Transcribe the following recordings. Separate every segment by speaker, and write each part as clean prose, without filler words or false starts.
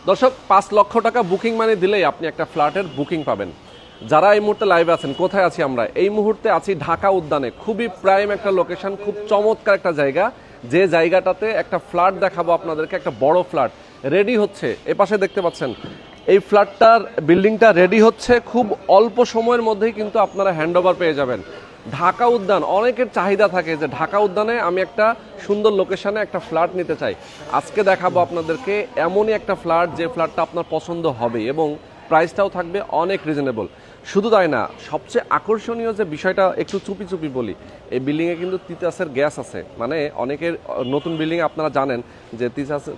Speaker 1: দর্শক 5 লক্ষ টাকা বুকিং মানি দিলেই আপনি একটা ফ্ল্যাটের বুকিং পাবেন। যারা এই মুহূর্তে লাইভে আছেন, কোথায় আছি আমরা? এই মুহূর্তে আছি ঢাকা উদ্যানে, খুবই প্রাইম একটা লোকেশন, খুব চমৎকার একটা জায়গা, যে জায়গাটাতে একটা ফ্ল্যাট দেখাবো আপনাদেরকে। একটা বড় ফ্ল্যাট রেডি হচ্ছে, এপাশে দেখতে পাচ্ছেন এই ফ্ল্যাটটার বিল্ডিংটা রেডি হচ্ছে। খুব অল্প সময়ের মধ্যেই কিন্তু আপনারা হ্যান্ডওভার পেয়ে যাবেন। ঢাকা উদ্যান, অনেকের চাহিদা থাকে যে ঢাকা উদ্যানে আমি একটা সুন্দর লোকেশনে একটা ফ্ল্যাট নিতে চাই। আজকে দেখাবো আপনাদেরকে এমনই একটা ফ্ল্যাট, যে ফ্ল্যাটটা আপনার পছন্দ হবে এবং প্রাইসটাও থাকবে অনেক রিজনেবল। শুধু তাই না, সবচেয়ে আকর্ষণীয় যে বিষয়টা একটু চুপি চুপি বলি, এই বিল্ডিংয়ে কিন্তু তিতাসের গ্যাস আছে। মানে অনেকের নতুন বিল্ডিংয়ে আপনারা জানেন যে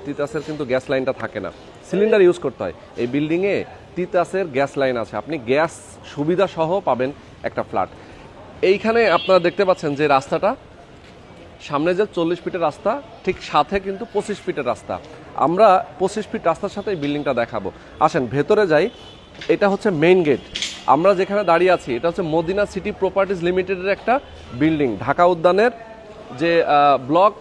Speaker 1: তিতাসের কিন্তু গ্যাস লাইনটা থাকে না, সিলিন্ডার ইউজ করতে হয়। এই বিল্ডিংয়ে তিতাসের গ্যাস লাইন আছে, আপনি গ্যাস সুবিধা সহ পাবেন একটা ফ্ল্যাট। এইখানে আপনারা দেখতে পাচ্ছেন যে রাস্তাটা, সামনে যে 40 ফিটের রাস্তা, ঠিক সাথে কিন্তু 25 ফিটের রাস্তা। আমরা 25 ফিট রাস্তার সাথে এই বিল্ডিংটা দেখাবো। আসেন ভেতরে যাই। এটা হচ্ছে মেইন গেট। আমরা যেখানে দাঁড়িয়ে আছি এটা হচ্ছে মদিনা সিটি প্রপার্টিজ লিমিটেডের একটা বিল্ডিং, ঢাকা উদ্যানের যে ব্লক।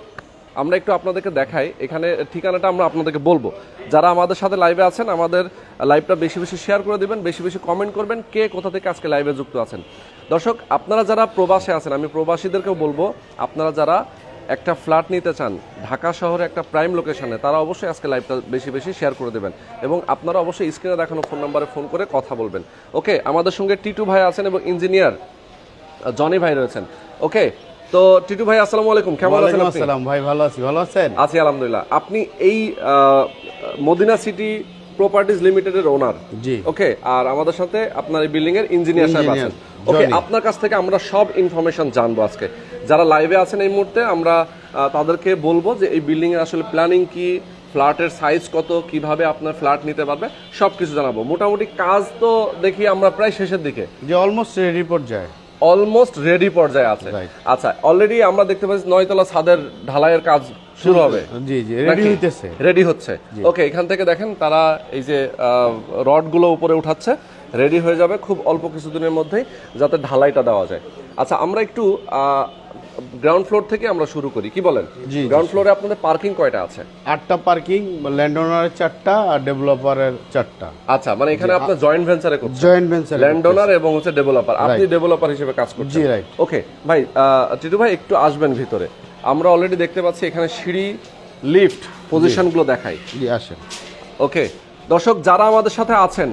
Speaker 1: আমরা একটু আপনাদেরকে দেখাই, এখানে ঠিকানাটা আমরা আপনাদেরকে বলবো। যারা আমাদের সাথে লাইভে আছেন, আমাদের লাইভটা বেশি বেশি শেয়ার করে দিবেন, বেশি বেশি কমেন্ট করবেন কে কোথা থেকে আজকে লাইভে যুক্ত আছেন। দর্শক, আপনারা যারা প্রবাসে আছেন, আমি প্রবাসীদেরকেও বলবো, আপনারা যারা একটা ফ্ল্যাট নিতে চান ঢাকা শহরে একটা প্রাইম লোকেশনে, তারা অবশ্যই আজকে লাইভটা বেশি বেশি শেয়ার করে দেবেন এবং আপনারা অবশ্যই স্ক্রিনে দেখানো ফোন নাম্বারে ফোন করে কথা বলবেন। ওকে, আমাদের সঙ্গে টিটু ভাই আছেন এবং ইঞ্জিনিয়ার জনি ভাই রয়েছেন। ওকে, তো টিটু ভাই আসসালামু আলাইকুম, কেমন আছেন আপনি?
Speaker 2: আসসালাম ভাই, ভালো আছি। ভালো আছেন?
Speaker 1: আছি আলহামদুলিল্লাহ। আপনি এই মদিনা সিটি প্রপার্টিজ লিমিটেডের ওনার?
Speaker 2: জি।
Speaker 1: ওকে, আর আমাদের সাথে আপনার এই বিল্ডিং এর ইঞ্জিনিয়ার সাহেব আছেন। ওকে, আপনার কাছ থেকে আমরা সব ইনফরমেশন জানবো আজকে। যারা লাইভে আছেন এই মুহূর্তে, আমরা তাদেরকে বলবো যে এই বিল্ডিং এর আসলে প্ল্যানিং কি, ফ্ল্যাটের সাইজ কত, কিভাবে আপনার ফ্ল্যাট নিতে পারবে, সবকিছু জানাবো। মোটামুটি কাজ তো দেখি আমরা প্রায় শেষের দিকে,
Speaker 2: যে অলমোস্ট রেডি পর্যায়ে,
Speaker 1: অলমোস্ট রেডি পর্যায়ে আছে। আচ্ছা, অলরেডি আমরা দেখতে পাচ্ছি 9 তলা ছাদের ঢালাইয়ের কাজ শুরু হবে।
Speaker 2: জি জি, রেডি হইতেছে,
Speaker 1: রেডি হচ্ছে। ওকে, এখান থেকে দেখেন তারা এই যে রডগুলো উপরে উঠাচ্ছে, রেডি হয়ে যাবে খুব অল্প কিছুদিনের মধ্যেই, যাতে ঢালাইটা দেওয়া যায়। আচ্ছা, আমরা একটু গ্রাউন্ড ফ্লোর থেকে আমরা শুরু করি, কি বলেন? গ্রাউন্ড ফ্লোরে আপনাদের পার্কিং কয়টা আছে?
Speaker 2: 8টা পার্কিং, ল্যান্ডওনারের 4টা আর ডেভেলপারের 4টা।
Speaker 1: আচ্ছা, মানে এখানে আপনার জয়েন্ট ভেঞ্চারে করছেন?
Speaker 2: জয়েন্ট ভেঞ্চার,
Speaker 1: ল্যান্ডওনার এবং হচ্ছে ডেভেলপার, আপনি ডেভেলপার হিসেবে কাজ করছেন?
Speaker 2: জি, রাইট।
Speaker 1: ওকে ভাই, টিটু ভাই একটু আসবেন ভিতরে। আমরা অলরেডি দেখতে পাচ্ছি এখানে সিঁড়ি, লিফট পজিশনগুলো দেখাই।
Speaker 2: জি, আসেন।
Speaker 1: ওকে দর্শক, যারা আমাদের সাথে আছেন,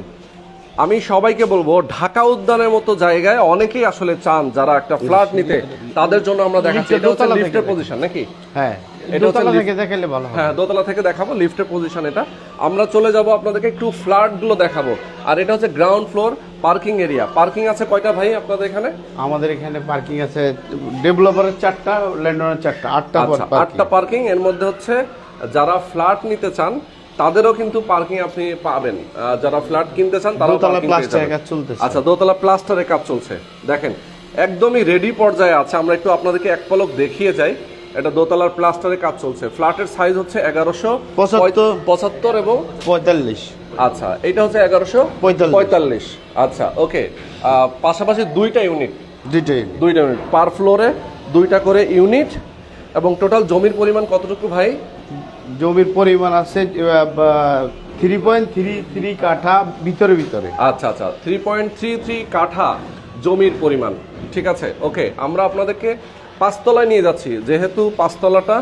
Speaker 1: আমি সবাইকে বলবো, ঢাকা উদ্যানের মতো জায়গায় অনেকেই আসলে চান যারা একটা ফ্ল্যাট নিতে, তাদের জন্য আমরা দেখাচ্ছি। এটা হচ্ছে লিফটের পজিশন নাকি?
Speaker 2: হ্যাঁ,
Speaker 1: এটা হচ্ছে
Speaker 2: থেকে দেখালে ভালো হবে।
Speaker 1: হ্যাঁ, দোতলা থেকে দেখাবো লিফটের পজিশন এটা। আমরা চলে যাব আপনাদেরকে একটু ফ্ল্যাটগুলো দেখাবো। আর এটা হচ্ছে ground floor parking area. Parking আছে কয়টা ভাই আপনাদের এখানে?
Speaker 2: আমাদের এখানে পার্কিং আছে ডেভেলপারের 4টা, ল্যান্ডওনারের 4টা,
Speaker 1: 8টা পার্কিং। এর মধ্যে হচ্ছে যারা ফ্ল্যাট নিতে চান তাদেরও কিন্তু পার্কিং আপনি পাবেন, যারা ফ্ল্যাট কিনতে চান তারাও পার্কিং পেয়ে যাবেন। আচ্ছা, দোতলা প্লাস্টারের কাজ চলছে, দেখেন একদমই রেডি পর্যায়ে আছে। আমরা একটু আপনাদেরকে এক পলক দেখিয়ে যাই। এটা দোতলার প্লাস্টারের কাজ চলছে। ফ্ল্যাটের সাইজ হচ্ছে 1175 এবং
Speaker 2: 45।
Speaker 1: আচ্ছা, এটা হচ্ছে 1145। আচ্ছা, ওকে, পাশাপাশি দুইটা ইউনিট, পার ফ্লোরে 2টা করে ইউনিট। এবং টোটাল জমির পরিমাণ কতটুকু ভাই?
Speaker 2: জমির পরিমাণ আছে 3.33 কাঠা ভিতরে।
Speaker 1: আচ্ছা আচ্ছা, 3.33 কাঠা জমির পরিমাণ, ঠিক আছে। ওকে, আমরা আপনাদেরকে 5 তলায় নিয়ে যাচ্ছি, যেহেতু 5 তলাটা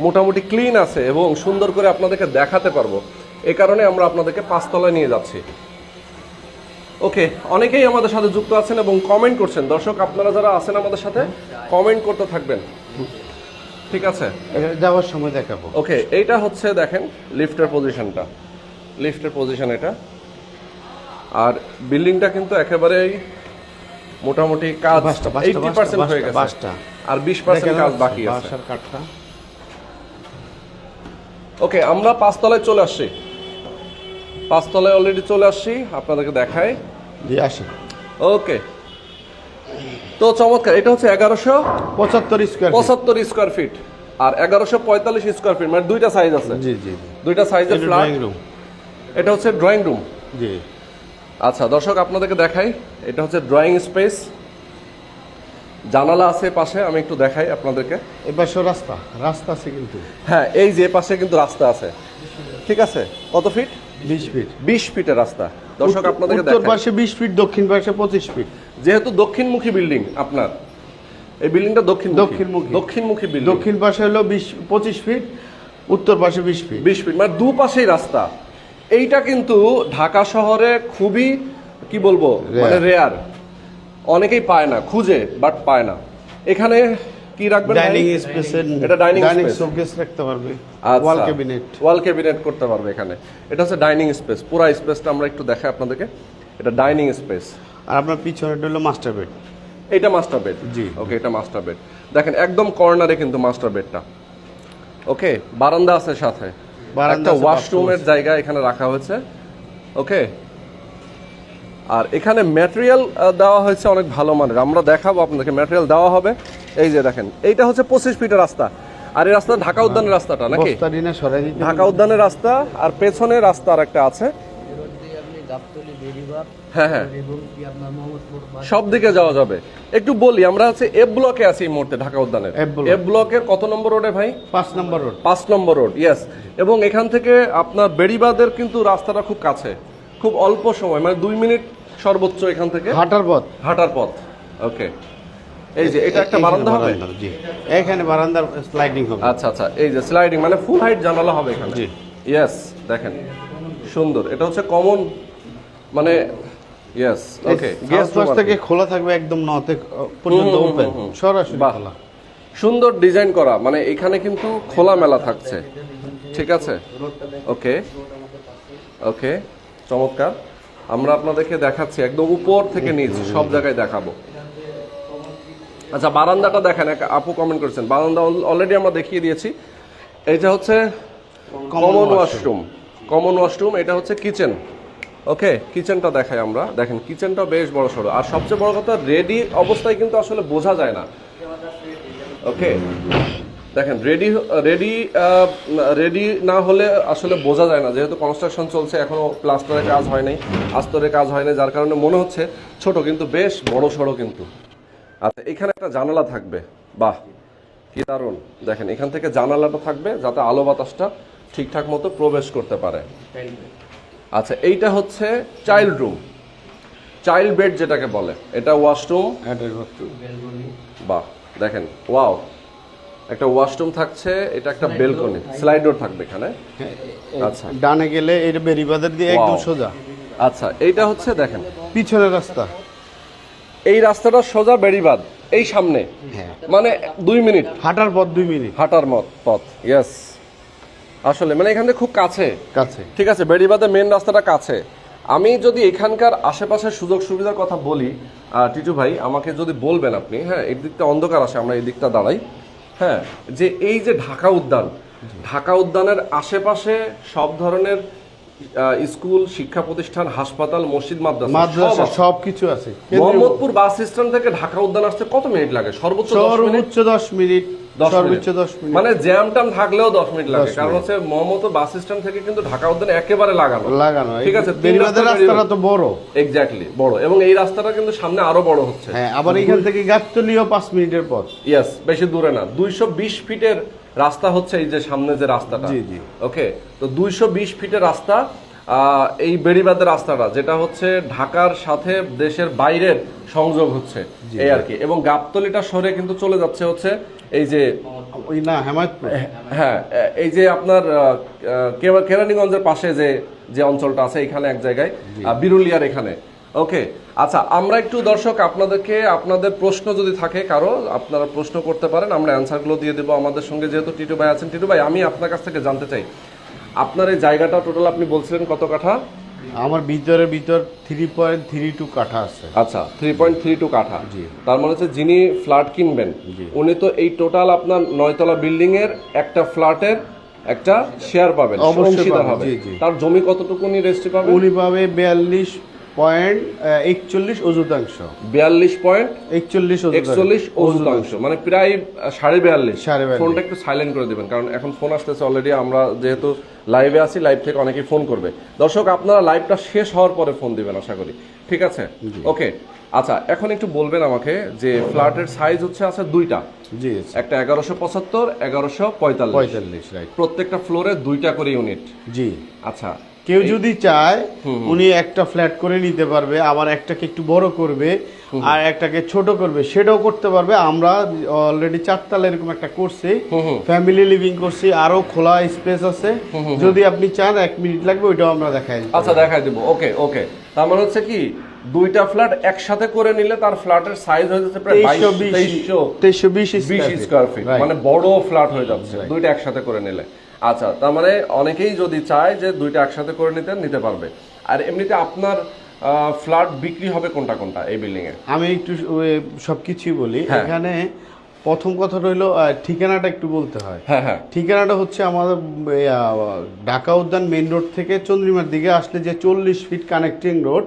Speaker 1: মোটামুটি ক্লিন আছে এবং সুন্দর করে আপনাদেরকে দেখাতে পারবো, এ কারণে আমরা আপনাদেরকে 5 তলায় নিয়ে যাচ্ছি। ওকে, অনেকেই আমাদের সাথে যুক্ত আছেন এবং কমেন্ট করছেন। দর্শক, আপনারা যারা আছেন আমাদের সাথে, কমেন্ট করতে থাকবেন, ঠিক আছে?
Speaker 2: যাওয়ার সময় দেখাবো।
Speaker 1: ওকে, এইটা হচ্ছে দেখেন লিফটের পজিশনটা, লিফটের পজিশন এটা। আর বিল্ডিংটা কিন্তু একেবারেই মোটামুটি কাজ 80% হয়ে গেছে, আর 20% কাজ বাকি আছে। ওকে, আমরা 5 তলায় চলে আসছি, 5 তলায় অলরেডি চলে আসছি, আপনাদেরকে দেখাই।
Speaker 2: জি, আসেন।
Speaker 1: ওকে, তো চমৎকার। এটা হচ্ছে 1175 স্কয়ার ফিট আর 1145 স্কয়ার ফিট, মানে দুইটা সাইজ আছে।
Speaker 2: জি জি,
Speaker 1: দুইটা সাইজের ফ্ল্যাট। এটা হচ্ছে ড্রয়িং রুম।
Speaker 2: জি।
Speaker 1: আচ্ছা দর্শক, আপনাদেরকে দেখাই, এটা হচ্ছে ড্রয়িং স্পেস। জানালা আছে পাশে, আমি একটু দেখাই আপনাদেরকে।
Speaker 2: এবার রাস্তা রাস্তা আছে কিন্তু
Speaker 1: হ্যাঁ, এই যে পাশে কিন্তু রাস্তা আছে, ঠিক আছে। কত ফিট?
Speaker 2: 20 ফিট।
Speaker 1: 20 ফিটের রাস্তা। দর্শক আপনাদেরকে
Speaker 2: উত্তর
Speaker 1: দেখাই।
Speaker 2: পাশে 20 ফিট, দক্ষিণ পাশে 25 ফিট।
Speaker 1: যেহেতু দক্ষিণমুখী বিল্ডিং আপনার, এই বিল্ডিংটা দক্ষিণমুখী বিল্ডিং।
Speaker 2: দক্ষিণ পাশে হলো 25 ফিট, উত্তর পাশে 20 ফিট।
Speaker 1: 20 ফিট মানে দুপাশেই রাস্তা। এইটা কিন্তু ঢাকা শহরে খুবই কি বলবো মানে রেয়ার, অনেকেই পায় না, খুঁজে বাট পায় না। এখানে কি রাখবেন?
Speaker 2: Dining space.
Speaker 1: এটা ডাইনিং
Speaker 2: শোকেস রাখতে পারবে,
Speaker 1: আচ্ছা,
Speaker 2: ওয়াল
Speaker 1: ক্যাবিনেট করতে পারবে এখানে। এটা হচ্ছে ডাইনিং স্পেস। পুরো স্পেসটা আমরা একটু দেখাই আপনাদেরকে। এটা ডাইনিং স্পেস।
Speaker 2: আর আপনার পিছনে হলো মাস্টার বেড।
Speaker 1: এটা মাস্টার বেড।
Speaker 2: জি,
Speaker 1: ওকে, এটা মাস্টার বেড। দেখেন একদম কর্নারে কিন্তু মাস্টার বেডটা। ওকে, বারান্দা আছে সাথে, একটা ওয়াশরুমের জায়গা এখানে রাখা হয়েছে। ওকে, আর এখানে ম্যাটেরিয়াল দেওয়া হয়েছে অনেক ভালো মানের। আমরা দেখাবো আপনাদেরকে, ম্যাটেরিয়াল দেওয়া হবে। এই যে দেখেন, এইটা হচ্ছে 25 ফিটের রাস্তা। আর এই রাস্তা ঢাকা উদ্যানের রাস্তাটা নাকি? ঢাকা উদ্যানের রাস্তা, আর পেছনে রাস্তা আর একটা আছে। হ্যাঁ হ্যাঁ, সব দিকে যাওয়া যাবে। একটু বলি, আমরা হচ্ছে এফ ব্লকে আছি এই মুহূর্তে, ঢাকা উদ্যানের এফ ব্লকের কত নম্বর রোডে ভাই?
Speaker 2: 5 নম্বর রোড।
Speaker 1: 5 নম্বর রোড, ইয়েস। এবং এখান থেকে আপনার বেড়িবাঁধের কিন্তু রাস্তাটা খুব কাছে, খুব অল্প সময়, মানে 2 মিনিট সর্বোচ্চ এখান থেকে হাঁটার পথ। ওকে, এই যে এটা একটা বারান্দা হবে।
Speaker 2: জি, এখানে বারান্দার স্লাইডিং হবে।
Speaker 1: আচ্ছা আচ্ছা, এই যে স্লাইডিং মানে ফুল হাইট জানালা হবে এখানে। জি, ইয়েস, দেখেন সুন্দর। এটা হচ্ছে কমন মানে ইয়েস। ওকে,
Speaker 2: গেস্ট হাউস থেকে খোলা থাকবে একদম 9 থেকে পর্যন্ত ওপেন, সরাসরি খোলা।
Speaker 1: সুন্দর ডিজাইন করা, মানে এখানে কিন্তু খোলা মেলা থাকছে, ঠিক আছে। ওকে ওকে, চমৎকার। আমরা আপনাদেরকে দেখাচ্ছি একদম উপর থেকে নিচ সব জায়গায় দেখাবো। আচ্ছা, বারান্দাটা দেখেন, এক আপু কমেন্ট করেছেন, বারান্দা অলরেডি আমরা দেখিয়ে দিয়েছি। এটা হচ্ছে কমন ওয়াশরুম। এটা হচ্ছে কিচেন। ওকে, কিচেনটা দেখাই আমরা। দেখেন কিচেনটা বেশ বড় সড়ো, আর সবচেয়ে বড় কথা রেডি অবস্থায় কিন্তু আসলে বোঝা যায় না। ওকে, দেখেন রেডি না হলে আসলে বোঝা যায় না, যেহেতু কনস্ট্রাকশন চলছে, এখনো প্লাস্টারের কাজ হয় নাই, আস্তরের কাজ হয় নাই, যার কারণে মনে হচ্ছে ছোট, কিন্তু বেশ বড় সড়ো কিন্তু। আচ্ছা, এখানে একটা জানালা থাকবে, বাহ কি দারুণ। দেখেন এখান থেকে জানালাটা থাকবে যাতে আলো বাতাসটা ঠিকঠাক মতো প্রবেশ করতে পারে। আচ্ছা, এইটা হচ্ছে চাইল্ড রুম, চাইল্ড বেড যেটাকে বলে। এটা ওয়াশরুম, বাহ দেখেন, ওয়াও, একটা ওয়াশরুম থাকছে, এটা একটা বেলকনি, স্লাইড ডোর থাকবে এখানে। আচ্ছা,
Speaker 2: ডানে গেলে এটা বেরিবাঁধের দিয়ে একদম সোজা।
Speaker 1: আচ্ছা, এইটা হচ্ছে দেখেন
Speaker 2: পিছনের রাস্তা,
Speaker 1: এই রাস্তাটা সোজা বেড়িবাঁধ, এই সামনে, মানে 2 মিনিট
Speaker 2: হাঁটার পথ, 2 মিনিট
Speaker 1: হাঁটার পথ। ইয়েস, আসলে মানে এখান থেকে খুব কাছে, ঠিক আছে, বেড়িবাঁধের মেন রাস্তাটা কাছে। আমি যদি এখানকার আশেপাশের সুযোগ সুবিধার কথা বলি, টিটু ভাই আমাকে যদি বলবেন আপনি, হ্যাঁ, এই দিকটা অন্ধকার আসে, আমরা এই দিকটা দাঁড়াই, হ্যাঁ, যে এই যে ঢাকা উদ্যানের আশেপাশে সব ধরনের স্কুল, শিক্ষা প্রতিষ্ঠান, হাসপাতাল, মসজিদ, মাদ্রাসা
Speaker 2: সবকিছু আছে।
Speaker 1: মোহাম্মদপুর বাস স্ট্যান্ড থেকে ঢাকা উদ্যান আসতে কত মিনিট লাগে? সর্বোচ্চ 10 মিনিট। মানে জ্যাম টাম থাকলেও 10 মিনিট লাগে, কারণ হচ্ছে মোহাম্মদপুর বাস স্ট্যান্ড থেকে কিন্তু ঢাকা উদ্যানে একেবারে লাগানো, ঠিক আছে।
Speaker 2: রাস্তাটা তো বড়,
Speaker 1: এক্স্যাক্টলি বড়, এবং এই রাস্তাটা কিন্তু সামনে আরো বড় হচ্ছে।
Speaker 2: হ্যাঁ, আবার এখান থেকে গাবতলীও 5 মিনিটের পথ।
Speaker 1: ইয়েস, বেশি দূরে না। 220 ফিটের রাস্তা হচ্ছে এই যে সামনে যে রাস্তাটা।
Speaker 2: জি জি,
Speaker 1: ওকে, তো 220 ফিটের রাস্তা, এই বেড়িবাঁধের রাস্তাটা, যেটা হচ্ছে ঢাকার সাথে দেশের বাইরের সংযোগ হচ্ছে, এই আর কি। এবং গাবতলীটা সরে কিন্তু চলে যাচ্ছে হচ্ছে এই যে
Speaker 2: ওই না হেমায়তপুর,
Speaker 1: হ্যাঁ, এই যে আপনার কেরানীগঞ্জের পাশে যে অঞ্চলটা আছে, এখানে এক জায়গায় বিরুলিয়ার এখানে। ওকে, আচ্ছা, আমরা একটু দর্শক আপনাদের প্রশ্ন যদি থাকে কারো, আপনারা প্রশ্ন করতে পারেন, আমরা অ্যান্সারগুলো দিয়ে দেবো। আমাদের সঙ্গে যেহেতু টিটু ভাই আছেন, টিটু ভাই আমি আপনার কাছ থেকে জানতে চাই, আপনার এই জায়গাটা টোটাল আপনি বলছিলেন কত কাঠা?
Speaker 2: আমার ভিতর 3.32 কাঠা আছে।
Speaker 1: আচ্ছা, 3.32 কাঠা। জি, তার মানে হচ্ছে যিনি ফ্ল্যাট কিনবেন উনি তো এই টোটাল আপনার 9 তলা বিল্ডিং এর একটা ফ্ল্যাটের একটা শেয়ার পাবেন, অংশীদার হবে। তার জমি কতটুকু উনি রেজিস্ট্রি পাবেন?
Speaker 2: উনি পাবে 42.41 অযুতাংশ।
Speaker 1: 42.41 অযুতাংশ, মানে প্রায় 42.5।
Speaker 2: 42.5।
Speaker 1: ফোনটা একটু সাইলেন্ট করে দিবেন, কারণ এখন ফোন আসতেছে অলরেডি। আমরা যেহেতু লাইভে আছি, লাইভ থেকে অনেকেই ফোন করবে। দর্শক, আপনারা লাইভটা শেষ হওয়ার পরে ফোন দিবেন আশা করি, ঠিক আছে? ওকে, আচ্ছা, এখন একটু বলবেন আমাকে যে ফ্ল্যাটের সাইজ আছে দুইটা।
Speaker 2: জি,
Speaker 1: একটা 1175, 1145,
Speaker 2: রাইট।
Speaker 1: প্রত্যেকটা ফ্লোরে দুইটা করে ইউনিট।
Speaker 2: জি।
Speaker 1: আচ্ছা,
Speaker 2: কেউ যদি চায় উনি একটা ফ্ল্যাট করে নিতে পারবে, আবার একটাকে একটু বড় করবে আর একটাকে ছোট করবে, সেটাও করতে পারবে। আমরা অলরেডি 4 তলা এরকম একটা করছি, ফ্যামিলি লিভিং করছি, আরো খোলা স্পেস আছে। যদি আপনি চান 1 মিনিট লাগবে, ওইটাও আমরা দেখাই দিই।
Speaker 1: আচ্ছা, দেখাই দেব। ওকে ওকে, তার মানে হচ্ছে কি, দুইটা ফ্ল্যাট একসাথে করে নিলে তার ফ্ল্যাটের সাইজ হয়ে যাচ্ছে প্রায় 2320 স্কয়ার ফিট, মানে বড় ফ্ল্যাট হয়ে যাচ্ছে দুইটা একসাথে করে নিলে। আচ্ছা, তার মানে অনেকেই যদি চায় যে দুইটা একসাথে করে নিতে পারবে। আর এমনিতে আপনার ফ্ল্যাট বিক্রি হবে কোনটা কোনটা এই বিল্ডিং এ?
Speaker 2: আমি একটু সবকিছুই বলি। এখানে প্রথম কথা রইলো ঠিকানাটা একটু বলতে হয়।
Speaker 1: হ্যাঁ,
Speaker 2: ঠিকানাটা হচ্ছে আমাদের ঢাকা উদ্যান মেইন রোড থেকে চন্দ্রিমার দিকে আসলে যে 40 ফিট কানেক্টিং রোড,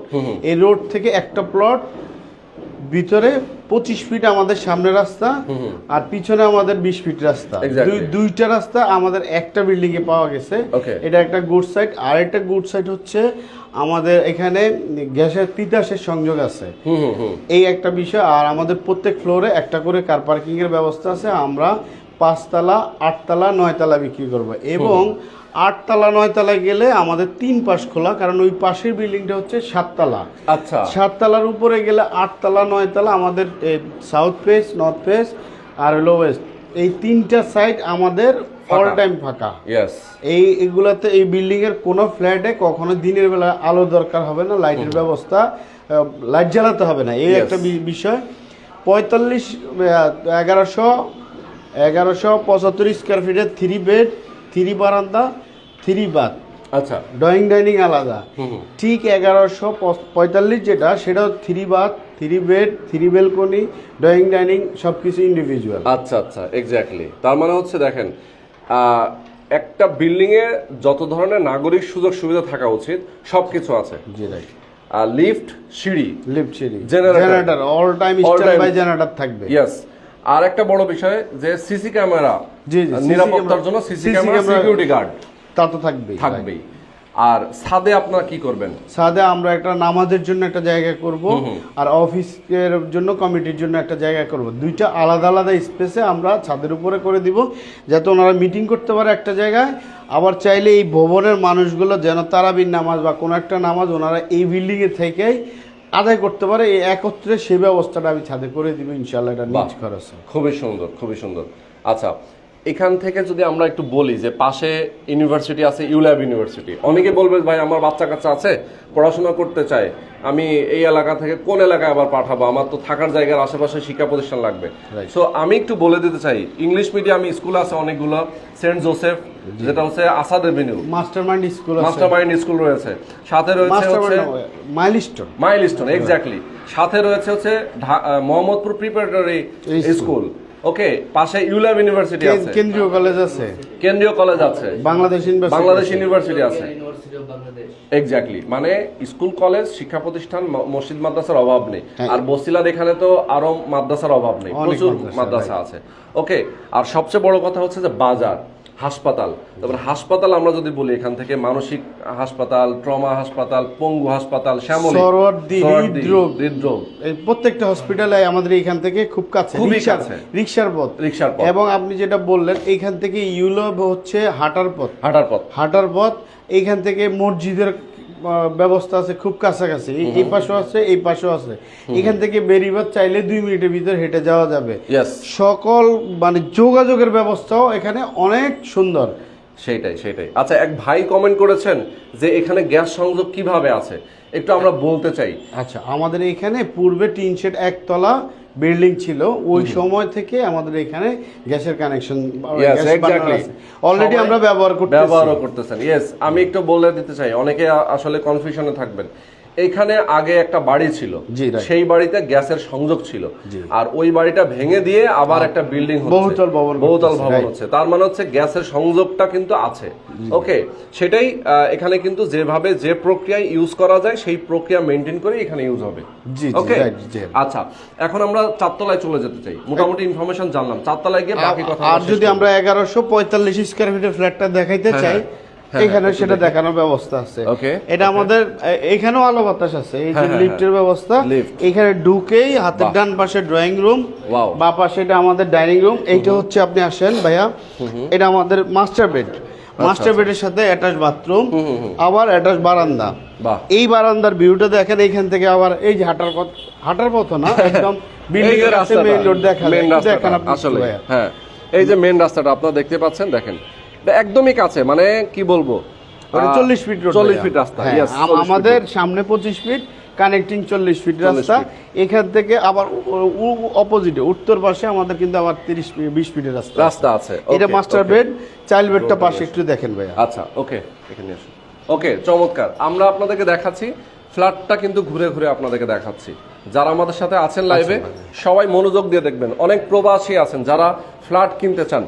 Speaker 2: এই রোড থেকে একটা প্লট, ভিতরে 25 ফিট আমাদের সামনে রাস্তা, আর পিছনে আমাদের 20 ফিট রাস্তা। দুইটা রাস্তা আমাদের একটা বিল্ডিং এ পাওয়া গেছে। এটা একটা গুড সাইড। আর একটা গুড সাইড হচ্ছে আমাদের এখানে গ্যাসের তিতাসের সংযোগ আছে, এই একটা বিষয়। আর আমাদের প্রত্যেক ফ্লোরে একটা করে কার পার্কিং এর ব্যবস্থা আছে। আমরা 5 তলা, 8 তলা, 9 তলা বিক্রি করব, এবং 8 তলা 9 তলায় গেলে আমাদের 3 পাশ খোলা, কারণ ওই পাশের বিল্ডিংটা হচ্ছে 7 তলা।
Speaker 1: আচ্ছা,
Speaker 2: 7 তলার উপরে গেলে 8 তলা 9 তলা আমাদের সাউথ ফেস, নর্থ ফেস আর হলো ওয়েস্ট, এই 3টা সাইড আমাদের অল টাইম ফাঁকা। এইগুলাতে এই বিল্ডিং এর কোনো ফ্ল্যাটে কখনো দিনের বেলা আলো দরকার হবে না, লাইটের ব্যবস্থা, লাইট জ্বালাতে হবে না, এই একটা বিষয়। 1175 স্কয়ার ফিটের 3 বেড, 3 বারান্দা, 3 বাথ।
Speaker 1: আচ্ছা,
Speaker 2: ড্রয়িং ডাইনিং আলাদা। ঠিক 1145 যেটা, সেটাও 3 bath, 3 bed, 3 balcony, drawing dining, সবকিছু ইন্ডিভিজুয়াল।
Speaker 1: আচ্ছা আচ্ছা, এক্স্যাক্টলি। তার মানে হচ্ছে দেখেন, একটা বিল্ডিং এ যত ধরনের নাগরিক সুযোগ সুবিধা থাকা উচিত সবকিছু আছে।
Speaker 2: জি, রাইট।
Speaker 1: লিফট, সিঁড়ি,
Speaker 2: generator, all time standby generator থাকবে।
Speaker 1: ইয়েস। আর একটা বড় বিষয় যে সিসি ক্যামেরা, নিরাপত্তার জন্য সিসি ক্যামেরা, সিকিউরিটি গার্ড
Speaker 2: তা তো থাকবেই।
Speaker 1: আর ছাদে আপনারা কি করবেন?
Speaker 2: ছাদে আমরা একটা নামাজের জন্য একটা জায়গা করব, আর অফিসের জন্য, কমিটির জন্য একটা জায়গা করব। দুইটা আলাদা আলাদা স্পেসে আমরা ছাদের উপরে করে দিব, যাতে ওনারা মিটিং করতে পারে একটা জায়গায়। আবার চাইলে এই ভবনের মানুষগুলো যেন তারাবির নামাজ বা কোনো একটা নামাজ ওনারা এই বিল্ডিংয়ে থেকেই আদায় করতে পারে, এই একত্রে সেই ব্যবস্থাটা আমি ছাদে করে দিব ইনশাআল্লাহ। এটা নিজ খরচে।
Speaker 1: খুবই সুন্দর, খুবই সুন্দর। আচ্ছা, এখান থেকে যদি আমরা একটু বলি যে পাশে ইউনিভার্সিটি আছে, ইউল্যাব ইউনিভার্সিটি। অনেকে বলবে ভাই আমার বাচ্চা কাচ্চা আছে, পড়াশোনা করতে চায়, আমি এই এলাকা থেকে কোন এলাকায় আবার পাঠাবো, আমার তো থাকার জায়গার আশেপাশে শিক্ষা প্রতিষ্ঠান লাগবে। সো আমি একটু বলে দিতে চাই, ইংলিশ মিডিয়াম স্কুল আছে অনেকগুলো। সেন্ট জোসেফ, যেটা হচ্ছে আসাদ এভিনিউ, মাস্টারমাইন্ড স্কুল রয়েছে। সাথে রয়েছে মাইলস্টোন, এক্স্যাক্টলি। সাথে রয়েছে হচ্ছে মোহাম্মদপুর প্রিপারেটরি স্কুল। ওকে, পাশে ইউল্যাব ইউনিভার্সিটি আছে,
Speaker 2: কেন্দ্রীয় কলেজ আছে,
Speaker 1: বাংলাদেশ ইউনিভার্সিটি আছে। এক্স্যাক্টলি, মানে স্কুল, কলেজ, শিক্ষা প্রতিষ্ঠান, মসজিদ মাদ্রাসার অভাব নেই। আর বসিলার এখানে তো আরো মাদ্রাসার অভাব নেই, প্রচুর মাদ্রাসা আছে। ওকে, আর সবচেয়ে বড় কথা হচ্ছে যে বাজার, হাসপাতাল। তারপর হাসপাতাল আমরা যদি বলি, এখান থেকে মানসিক হাসপাতাল, ট্রমা হাসপাতাল, পঙ্গু হাসপাতাল, শ্যামলী, হৃদরোগ,
Speaker 2: এই প্রত্যেকটা হসপিটালে আমাদের এখান থেকে খুব কাছে, রিকশার পথ। এবং আপনি যেটা বললেন, এইখান থেকে ইউল্যাব হচ্ছে হাঁটার পথ। এইখান থেকে মসজিদের ব্যবস্থা আছে খুব কাছাকাছি, এই পাশেও আছে, এই পাশেও আছে। এখান থেকে বেরিবাদ চাইলে 2 মিনিটের ভিতর হেঁটে যাওয়া যাবে। সকল মানে যোগাযোগের ব্যবস্থাও এখানে অনেক সুন্দর।
Speaker 1: সেটাই। আচ্ছা, এক ভাই কমেন্ট করেছেন যে এখানে গ্যাস সংযোগ কিভাবে আছে, একটু আমরা বলতে চাই।
Speaker 2: আচ্ছা, আমাদের এখানে পূর্বে টিন শেড 1 তলা বিল্ডিং ছিল, ওই সময় থেকে আমাদের এখানে গ্যাসের কানেকশন অলরেডি আমরা ব্যবহার করতেছেন।
Speaker 1: ইয়েস, আমি একটু বলে দিতে চাই, অনেকে আসলে কনফিউশনে থাকবেন। এইখানে আগে একটা বাড়ি ছিল,
Speaker 2: জি, right.
Speaker 1: সেই বাড়িতে গ্যাসের সংযোগ ছিল,
Speaker 2: জি।
Speaker 1: আর ওই বাড়িটা ভেঙে দিয়ে আবার একটা বিল্ডিং হচ্ছে,
Speaker 2: বহুতল ভবন
Speaker 1: বহুতল
Speaker 2: করতেছে,
Speaker 1: ভবন
Speaker 2: right.
Speaker 1: হচ্ছে। তার মানে হচ্ছে গ্যাসের সংযোগটা কিন্তু আছে। ওকে, সেটাই এখানে কিন্তু যেভাবে যে প্রক্রিয়ায় ইউজ করা যায় সেই প্রক্রিয়া মেনটেন করে এখানে ইউজ হবে।
Speaker 2: জি, জি,
Speaker 1: ওকে,
Speaker 2: right, জি।
Speaker 1: আচ্ছা, এখন আমরা চারতলায় চলে যেতে চাই। মোটামুটি ইনফরমেশন জানলাম, চারতলায় গিয়ে বাকি কথা
Speaker 2: আর যদি আমরা 1145 স্কয়ার ফিটের ফ্ল্যাটটা দেখাইতে চাই,
Speaker 1: হ্যাঁ,
Speaker 2: এখানে
Speaker 1: একটু
Speaker 2: সেটা
Speaker 1: দেখি।
Speaker 2: দেখানোর ব্যবস্থা আছে।
Speaker 1: Okay,
Speaker 2: এটা আমাদের এখানেও আলো বাতাস আছে, এই যে
Speaker 1: হ্যাঁ, হ্যাঁ,
Speaker 2: লিফটের ব্যবস্থা।
Speaker 1: Lift।
Speaker 2: এখানে ঢুকেই হাতের
Speaker 1: বাহ।
Speaker 2: ডান পাশে ড্রয়িং রুম,
Speaker 1: Wow।
Speaker 2: বা পাশে এটা আমাদের ডাইনিং রুম। এইটা হচ্ছে আপনি আসেন ভাইয়া, এটা আমাদের মাস্টার বেড। মাস্টার বেডের সাথে অ্যাটাচ বাথরুম, আবার অ্যাটাচ বারান্দা।
Speaker 1: বাহ।
Speaker 2: এই বারান্দার ভিউটা দেখেন, এইখান থেকে আবার এই যে হাঁটার পথ না, একদম বিল্ডিং এর কাছে মেইন রোড দেখা যায়।
Speaker 1: মেইন
Speaker 2: একটু
Speaker 1: রাস্তাটা
Speaker 2: দেখেন আপনি
Speaker 1: আসলে,
Speaker 2: ভাইয়া।
Speaker 1: হ্যাঁ, এই যে মেইন রাস্তাটা আপনারা দেখতে পাচ্ছেন, দেখেন এটা একদমই কাছে, মানে কি বলবো,
Speaker 2: ওটা 40 ফিট রোড,
Speaker 1: 40 ফিট রাস্তা।
Speaker 2: হ্যাঁ,
Speaker 1: Yes, 40
Speaker 2: আমাদের
Speaker 1: ফিট।
Speaker 2: সামনে 25 ফিট, কানেক্টিং 40 ফিট
Speaker 1: 40
Speaker 2: রাস্তা।
Speaker 1: ফিট।
Speaker 2: এখান থেকে আবার অপোজিটে উত্তর পাশে আমাদের কিন্তু আবার 20 ফিটের রাস্তা
Speaker 1: রাস্তা আছে।
Speaker 2: এটা
Speaker 1: Okay,
Speaker 2: master
Speaker 1: okay.
Speaker 2: Bed, child বেডটা পাশে একটু দেখেন ভাইয়া।
Speaker 1: আচ্ছা, ওকে, এখানে আসুন। ওকে, চমৎকার। আমরা আপনাদেরকে দেখাচ্ছি ফ্ল্যাটটা, কিন্তু ঘুরে ঘুরে আপনাদেরকে দেখাচ্ছি। যারা আমাদের সাথে আছেন লাইভে, সবাই মনোযোগ দিয়ে দেখবেন। অনেক প্রবাসী আছেন যারা ফ্ল্যাট কিনতে চান,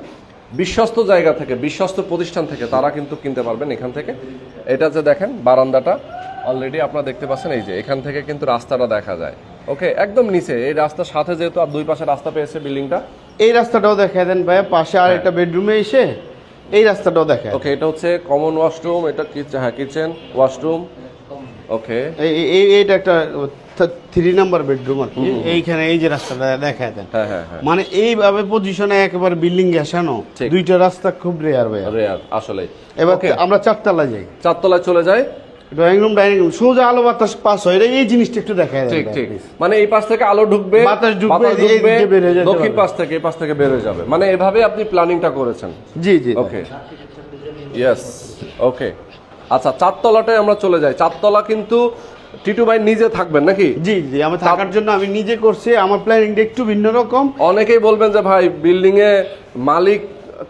Speaker 1: বিশ্বস্ত জায়গা থেকে, বিশ্বস্ত প্রতিষ্ঠান থেকে তারা কিন্তু কিনতে পারবেন এখান থেকে। এটা যে দেখেন বারান্দাটা অলরেডি আপনারা দেখতে পাচ্ছেন, এই যে এখান থেকে কিন্তু রাস্তাটা দেখা যায়। ওকে, একদম নিচে এই রাস্তার সাথে, যেহেতু আর দুই পাশে রাস্তা পেয়েছে বিল্ডিংটা।
Speaker 2: এই রাস্তাটাও দেখায় দেন ভাইয়া, পাশে আর একটা বেডরুমে এসে এই রাস্তাটাও দেখায়।
Speaker 1: ওকে, এটা হচ্ছে কমন ওয়াশরুম, এটা হ্যাঁ কিচেন ওয়াশরুম। ওকে,
Speaker 2: এইটা একটা 3 নাম্বার বেডরুম আর কি। এইখানে এই যে রাস্তাটা দেখায় দেন,
Speaker 1: হ্যাঁ হ্যাঁ হ্যাঁ,
Speaker 2: মানে এইভাবে পজিশনে একেবারে বিল্ডিং ঘেসানো,
Speaker 1: ঠিক।
Speaker 2: দুইটা রাস্তা খুব রেয়ার ভাইয়া।
Speaker 1: রেয়ার আসলে।
Speaker 2: এবার
Speaker 1: ওকে,
Speaker 2: আমরা 4 তলায় যাই।
Speaker 1: চারতলায় চলে যায়।
Speaker 2: ড্রয়িং রুম, ডাইনিং রুম, সোজা আলো বাতাস পাস হয়, এই জিনিসটা একটু দেখায় দেন
Speaker 1: ঠিক
Speaker 2: ভাইয়া,
Speaker 1: ঠিক,
Speaker 2: please।
Speaker 1: মানে এই পাশ থেকে আলো ঢুকবে,
Speaker 2: বাতাস ঢুকবে, এই দিকে বের হয়ে যেতে
Speaker 1: দক্ষিণ
Speaker 2: পারবে।
Speaker 1: পাশ থেকে এই পাশ থেকে বের হয়ে যাবে, মানে এভাবে আপনি প্ল্যানিংটা করেছেন।
Speaker 2: জি জি।
Speaker 1: ওকে, ইয়েস, ওকে। আচ্ছা, চারতলাটায় আমরা চলে যাই। চারতলা কিন্তু টিটু ভাই নিজে থাকবেন নাকি?
Speaker 2: জি জি, আমি থাকার জন্য আমি নিজে করছি, আমার প্ল্যানিংটা একটু ভিন্ন রকম।
Speaker 1: অনেকেই বলবেন যে ভাই বিল্ডিং এ মালিক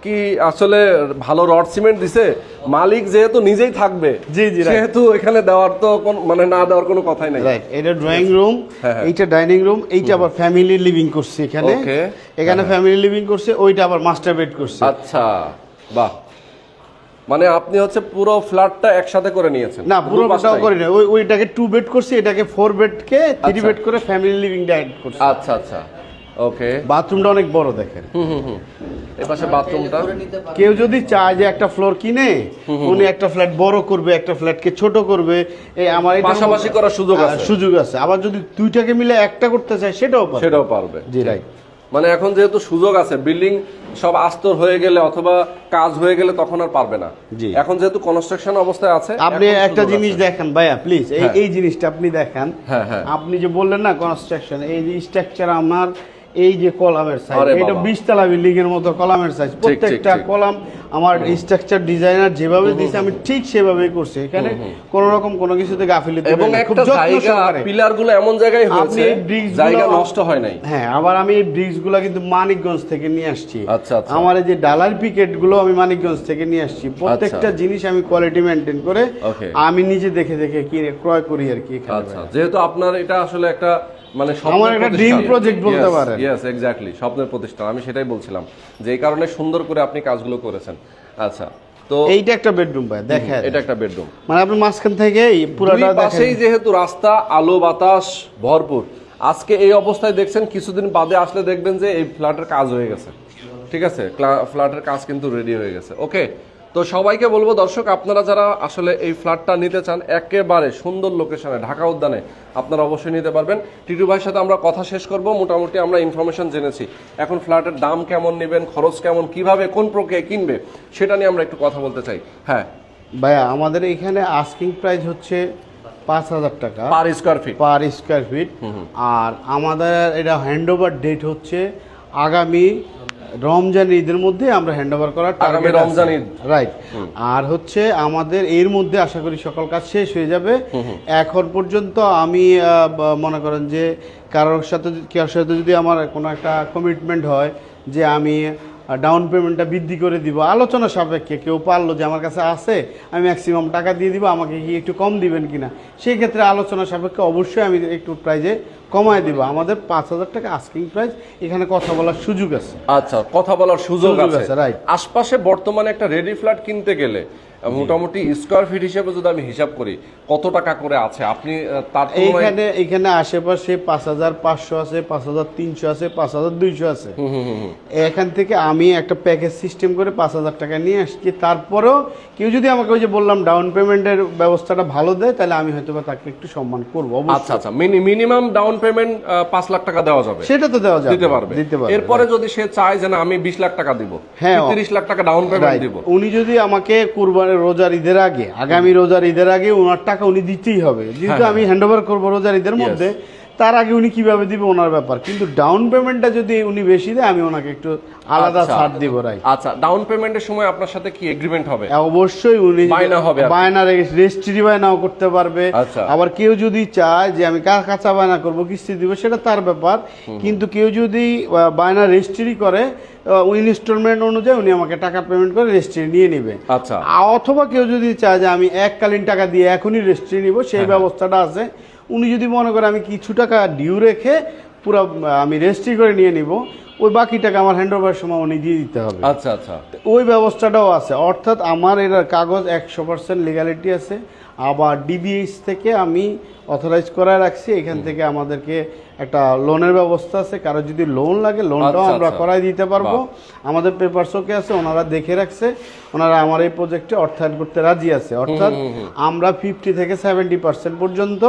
Speaker 1: কি আসলে ভালো রড সিমেন্ট দিছে? মালিক যেহেতু নিজেই থাকবে,
Speaker 2: জি জি, right.
Speaker 1: সেহেতু এখানে দেওয়ার তো মানে না দেওয়ার কোনো কথাই নাই।
Speaker 2: রাইট, এটা ড্রয়িং রুম,
Speaker 1: হ্যাঁ, হ্যাঁ।
Speaker 2: এইটা ডাইনিং রুম, এইটা আবার ফ্যামিলি লিভিং করছে এখানে।
Speaker 1: Okay,
Speaker 2: এখানে ফ্যামিলি লিভিং করছে, ওইটা আবার মাস্টার বেড করছে।
Speaker 1: আচ্ছা, বাহ, মানে আপনি হচ্ছে পুরো ফ্ল্যাটটা একসাথে করে নিয়েছেন?
Speaker 2: না, পুরোটাও
Speaker 1: দুপাশটাই?
Speaker 2: করি না, ওইটাকে 2 বেড করছি, এটাকে 4 বেডকে 3
Speaker 1: আচ্ছা।
Speaker 2: বেড করে ফ্যামিলি লিভিং ডাইট করছি।
Speaker 1: আচ্ছা আচ্ছা, ওকে।
Speaker 2: বাথরুমটা অনেক বড় দেখেন।
Speaker 1: এই পাশে বাথরুমটা।
Speaker 2: কেউ যদি চায় যে একটা ফ্লোর কিনে উনি একটা ফ্ল্যাট বড় করবে, একটা ফ্ল্যাটকে ছোট করবে, এই আমার এটার
Speaker 1: পাশাপাশি
Speaker 2: মধ্যে-
Speaker 1: করার সুযোগ আছে।
Speaker 2: সুযোগ আছে। আবার যদি দুইটাকে মিলে একটা করতে চায় সেটাও পারে।
Speaker 1: সেটাও পারবে।
Speaker 2: জি রাইট।
Speaker 1: মানে এখন যেহেতু সুযোগ আছে, বিল্ডিং সব আস্তর হয়ে গেলে অথবা কাজ হয়ে গেলে তখন আর পারবে না।
Speaker 2: জি।
Speaker 1: এখন যেহেতু কনস্ট্রাকশন অবস্থায় আছে,
Speaker 2: আপনি
Speaker 1: এখন
Speaker 2: একটা
Speaker 1: সুযোগ
Speaker 2: জিনিস
Speaker 1: আছে।
Speaker 2: দেখেন ভাইয়া প্লিজ,
Speaker 1: হ্যাঁ।
Speaker 2: এই জিনিসটা আপনি দেখেন।
Speaker 1: হ্যাঁ, হ্যাঁ।
Speaker 2: আপনি যে বললেন না কনস্ট্রাকশন, এই যে স্ট্রাকচার আমার, এই যে কলামের সাইজ,
Speaker 1: আরে
Speaker 2: এটা
Speaker 1: বাবা।
Speaker 2: 20 তলা বিল্ডিং এর মতো কলামের সাইজ, প্রত্যেকটা
Speaker 1: ঠিক।
Speaker 2: কলাম আমার স্ট্রাকচার ডিজাইনার যেভাবে দিয়েছে আমি ঠিক সেভাবেই করছি। এখানে কোন রকম কোনো কিছুতে গাফিলতি
Speaker 1: এবং
Speaker 2: নেই, খুব
Speaker 1: একটা
Speaker 2: যত্ন
Speaker 1: জায়গা,
Speaker 2: সহকারে।
Speaker 1: পিলার গুলো এমন জায়গায়
Speaker 2: আপনি
Speaker 1: হয়েছে
Speaker 2: এই ব্রিক্স
Speaker 1: জায়গা নষ্ট হয় নাই।
Speaker 2: হ্যাঁ, আবার আমি এই ব্রিক্স গুলা কিন্তু মানিকগঞ্জ থেকে নিয়ে আসছি।
Speaker 1: আচ্ছা, আচ্ছা।
Speaker 2: আমার এই যে ডালার পিকেট গুলো আমি মানিকগঞ্জ থেকে নিয়ে আসছি। প্রত্যেকটা জিনিস আমি কোয়ালিটি মেনটেন করে
Speaker 1: Okay.
Speaker 2: আমি নিজে দেখে দেখে কিনে ক্রয় করি আর কি এখানে।
Speaker 1: আচ্ছা, যেহেতু আপনার এটা আসলে একটা মানে
Speaker 2: আমার একটা dream project বলতে পারেন।
Speaker 1: ইয়েস, এক্স্যাক্টলি, স্বপ্নের প্রতিষ্ঠান। আমি সেটাই বলছিলাম যে এই কারণে সুন্দর করে আপনি কাজগুলো করেছেন। আচ্ছা, তো
Speaker 2: এইটা একটা বেডরুম ভাই দেখেন,
Speaker 1: এটা একটা বেডরুম।
Speaker 2: মানে আপনি মাঝখান থেকে এই
Speaker 1: দুই
Speaker 2: পুরাটা
Speaker 1: পাশেই
Speaker 2: দেখেন।
Speaker 1: যেহেতু রাস্তা, আলো বাতাস ভরপুর। আজকে এই অবস্থায় দেখছেন, কিছুদিন বাদে আসলে দেখবেন যে এই ফ্ল্যাটের কাজ হয়ে গেছে। ঠিক আছে, ফ্ল্যাটের কাজ কিন্তু রেডি হয়ে গেছে। ওকে, তো সবাইকে বলবো দর্শক, আপনারা যারা আসলে এই ফ্ল্যাটটা নিতে চান একেবারে সুন্দর লোকেশনে ঢাকা উদ্যানে, আপনারা অবশ্যই নিতে পারবেন। টিটু ভাইয়ের সাথে আমরা কথা শেষ করব। মোটামুটি আমরা ইনফরমেশন জেনেছি। এখন ফ্ল্যাটের দাম কেমন নেবেন, খরচ কেমন, কিভাবে কোন প্রক্রিয়ায় কিনবে, সেটা নিয়ে আমরা একটু কথা বলতে চাই। হ্যাঁ
Speaker 2: ভাইয়া, আমাদের এখানে আস্কিং প্রাইস হচ্ছে 5,000 টাকা
Speaker 1: per square feet.
Speaker 2: Per square feet. আর আমাদের এটা হ্যান্ডওভার ডেট হচ্ছে আগামী রমজান ঈদের মধ্যে আমরা হ্যান্ডওভার করার
Speaker 1: আগামী
Speaker 2: টার্গেট
Speaker 1: রমজান ঈদ।
Speaker 2: রাইট। আর হচ্ছে আমাদের এর মধ্যে আশা করি সকল কাজ শেষ হয়ে যাবে। এখন পর্যন্ত আমি মনে করেন যে কারোর সাথে যদি আমার কোনো একটা কমিটমেন্ট হয় যে আমি ডাউন পেমেন্টটা বৃদ্ধি করে দিব, আলোচনা সাপেক্ষে। কেউ পারলো যে আমার কাছে আছে, আমি ম্যাক্সিমাম টাকা দিয়ে দিব, আমাকে কি একটু কম দিবেন কিনা, সেই ক্ষেত্রে আলোচনা সাপেক্ষে অবশ্যই আমি একটু প্রাইজে কমায় দিব। আমাদের 5,000 টাকা আস্কিং প্রাইস, এখানে কথা বলার সুযোগ আছে।
Speaker 1: আচ্ছা, কথা বলার সুযোগ আছে,
Speaker 2: রাইট।
Speaker 1: আশপাশে বর্তমানে একটা রেডি ফ্ল্যাট কিনতে গেলে মোটামুটি স্কয়ার ফিট হিসেবে যদি আমি হিসাব করি কত টাকা করে আছে আপনি তার
Speaker 2: এইখানে আশেপাশে 5,500 আছে, 5,300 আছে, 5,200 আছে। এখান থেকে আমি একটা প্যাকেজ সিস্টেম করে 5,000 টাকা নিয়ে আসছি। তারপরেও কেউ যদি আমাকে ওই যে বললাম ডাউন পেমেন্টের ব্যবস্থাটা ভালো দেয়, তাহলে আমি হয়তো বা তাকে একটু সম্মান করবো।
Speaker 1: আচ্ছা আচ্ছা, মিনিমাম ডাউন পেমেন্ট 5 লাখ টাকা দেওয়া যাবে,
Speaker 2: সেটা তো দেওয়া যাবে,
Speaker 1: দিতে পারবে। এরপরে যদি সে চায় যে না আমি 20 লাখ টাকা দিব,
Speaker 2: হ্যাঁ
Speaker 1: 30 লাখ টাকা ডাউন পেমেন্ট দিব,
Speaker 2: উনি যদি আমাকে কুরবানির রোজার ঈদের আগে, আগামী রোজার ঈদের আগে ওনার টাকা উনি দিতেই হবে। যেহেতু আমি হ্যান্ড ওভার করবো রোজার ঈদের মধ্যে, তার আগে উনি কিভাবে দিবে ওনার ব্যাপার। কিন্তু ডাউন পেমেন্টটা যদি উনি বেশি দেয়, আমি ওনাকে একটু আলাদা ছাড় দিব। রাইট।
Speaker 1: আচ্ছা, ডাউন পেমেন্টের সময় আপনার সাথে কি এগ্রিমেন্ট হবে?
Speaker 2: অবশ্যই উনি
Speaker 1: বায়না হবে,
Speaker 2: বায়না রেজিস্ট্রি বায়নাও করতে পারবে। আবার কেউ যদি চায় যে আমি কাঁচা বায়না করব, কিস্তি দিব, সেটা তার ব্যাপার। কিন্তু কেউ যদি বায়না রেজিস্ট্রি করে, ইনস্টলমেন্ট অনুযায়ী উনি আমাকে টাকা পেমেন্ট করে রেজিস্ট্রি নিয়ে নেবে।
Speaker 1: আচ্ছা,
Speaker 2: অথবা কেউ যদি চায় যে আমি এককালীন টাকা দিয়ে এখনই রেজিস্ট্রি নিব, সেই ব্যবস্থাটা আছে। উনি যদি মনে করে আমি কিছু টাকা ডিউ রেখে পুরো আমি রেজিস্ট্রি করে নিয়ে নিব, ওই বাকি টাকা আমার হ্যান্ড ওভারের সময় উনি দিয়ে দিতে হবে।
Speaker 1: আচ্ছা আচ্ছা,
Speaker 2: ওই ব্যবস্থাটাও আছে। অর্থাৎ আমার এর কাগজ 100% লিগ্যালিটি আছে। আবার ডিবিএইচ থেকে আমি অথরাইজ করায় রাখছি। এখান থেকে আমাদেরকে একটা লোনের ব্যবস্থা আছে, কারো যদি লোন লাগে লোনটাও আমরা করাই দিতে পারবো। আমাদের পেপারস ওকে আছে, ওনারা দেখে রাখছে, ওনারা আমার এই প্রজেক্টে অর্থায়ন করতে রাজি আছে। অর্থাৎ আমরা 50 থেকে 70% পর্যন্ত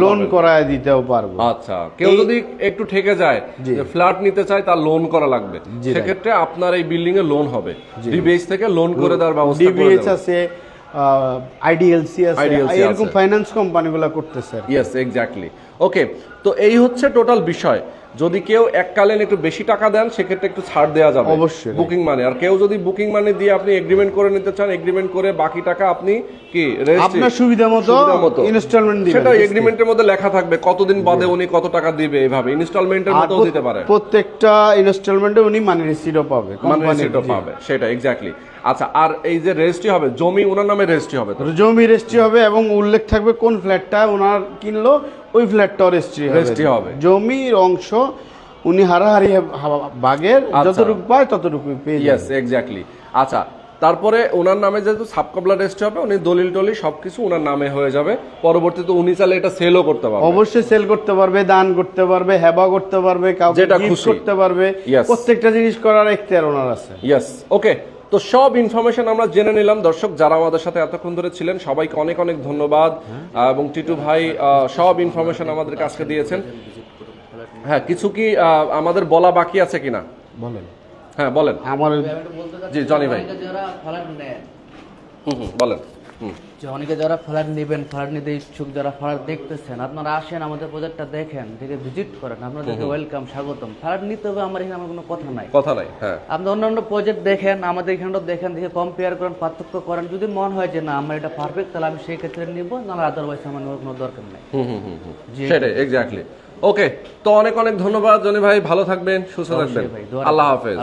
Speaker 2: লোন করায় দিতেও পারবো।
Speaker 1: আচ্ছা, কেউ যদি একটু ঠেকে যায় যে ফ্ল্যাট নিতে চায়, তার লোন করা লাগবে, সেক্ষেত্রে আপনার এই বিল্ডিং এ লোন হবে, ডিবিএইচ থেকে লোন করে দেওয়ার ব্যবস্থা করে দেব।
Speaker 2: ডিবিএইচ আছে, আইডিএলসি আছে, এরকম ফাইন্যান্স কোম্পানিগুলো করতেছে।
Speaker 1: Yes, exactly. ওকে, তো এই হচ্ছে টোটাল বিষয়। যদি কেউ এককালীন একটু বেশি টাকা দেন, সেক্ষেত্রে একটু ছাড় দেওয়া যাবে
Speaker 2: অবশ্যই
Speaker 1: বুকিং মানি। আর কেউ যদি বুকিং মানি দিয়ে আপনি এগ্রিমেন্ট করে নিতে চান, এগ্রিমেন্ট করে বাকি টাকা আপনি কি
Speaker 2: আপনার সুবিধা মতো ইনস্টলমেন্ট দিবেন।
Speaker 1: সেটা এগ্রিমেন্টের মধ্যে লেখা থাকবে কতদিন বাদে উনি কত টাকা দিবে, এইভাবে ইনস্টলমেন্টের মধ্যেও দিতে পারে।
Speaker 2: প্রত্যেকটা ইনস্টলমেন্টে উনি মানি রিসিটও পাবে,
Speaker 1: মানি রিসিটও পাবে, সেটা এক্স্যাক্টলি। আচ্ছা, আর এই যে রেজিস্ট্রি হবে, জমি ওনার নামে রেজিস্ট্রি হবে,
Speaker 2: জমি রেজিস্ট্রি হবে এবং উল্লেখ থাকবে কোন ফ্ল্যাটটা ওনার কিনলো, ওই ফ্ল্যাটটাও রেজিস্ট্রি হবে। জমির অংশ উনি হারাহারি ভাগের যতটুকু পায় ততটুকু পেয়ে যাবে।
Speaker 1: Yes, exactly. আচ্ছা, তারপরে ওনার নামে যেহেতু সাবকবলা রেজিস্ট্রি হবে, উনি দলিল টলিল সবকিছু ওনার নামে হয়ে যাবে। পরবর্তীতে উনি চাইলে এটা সেলও করতে পারবে,
Speaker 2: অবশ্যই সেল করতে পারবে, দান করতে পারবে, হেবা করতে পারবে, কাউকে গিফট করতে পারবে। প্রত্যেকটা জিনিস করার এখতিয়ার ওনার আছে।
Speaker 1: ইয়েস, ওকে। তো সব ইনফরমেশন আমরা জেনে নিলাম। দর্শক যারা আমাদের সাথে এতক্ষণ ধরে ছিলেন, সবাইকে অনেক অনেক ধন্যবাদ। এবং টিটু ভাই সব ইনফরমেশন আমাদের কাছে দিয়েছেন। হ্যাঁ, কিছু কি আমাদের বলা বাকি আছে কিনা
Speaker 2: বলেন?
Speaker 1: হ্যাঁ বলেন।
Speaker 2: আমার
Speaker 1: জি জনি ভাই, বলেন।
Speaker 3: অনেকে যারা ফ্ল্যাট নেবেন, ফ্ল্যাট নিতে ইচ্ছুক, যারা ফ্ল্যাট দেখতেছেন, আপনারা আসেন, আমাদের প্রজেক্টটা দেখেন, দেখে ভিজিট করেন, আপনাদেরকে ওয়েলকাম, স্বাগতম। ফ্ল্যাট নিতে হবে আমার এখানে, আমার কোনো কথা নাই।
Speaker 1: হ্যাঁ,
Speaker 3: আপনি অন্যান্য প্রজেক্ট দেখেন, আমাদের এখানটা দেখেন, দেখে কম্পেয়ার করেন, পার্থক্য করেন। যদি মনে হয় যে না আমার এটা পারফেক্ট, তাহলে আমি সেই ক্ষেত্রে নিব, নাহলে আদারওয়াইজ আমার কোনো দরকার নাই।
Speaker 1: সেটাই, এক্স্যাক্টলি। ওকে, তো অনেক অনেক ধন্যবাদ জনি ভাই, ভালো থাকবেন, সুস্থ থাকবেন, আল্লাহ হাফেজ।